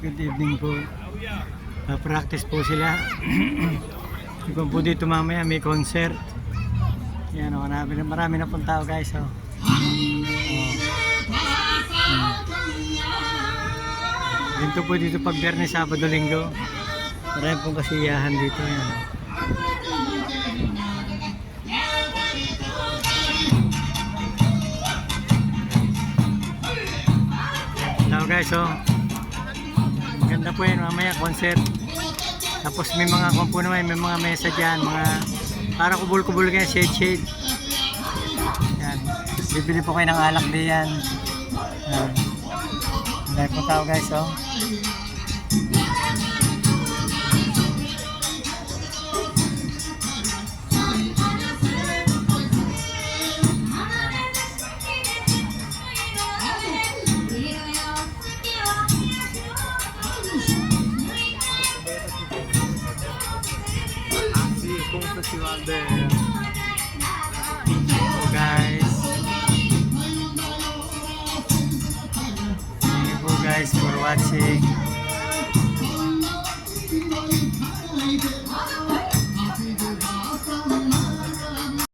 good evening po. Practice po sila. Ikaw po dito mamaya may concert. Yan o, marami na pong tao guys. Oh. Ganito po dito pag Biyernes, Sabado, Linggo. Marami pong kasiyahan dito. Yan. Hello guys, oh. Maganda po yan, mamaya concert. Tapos may mga kompo naman, may mga mesa dyan, mga para kubul-kubul kayo, shade. Yan. Bibili po kayo ng alak diyan. Yan. Dahil po tao guys, oh. Festival de So guys, thank you po guys for watching.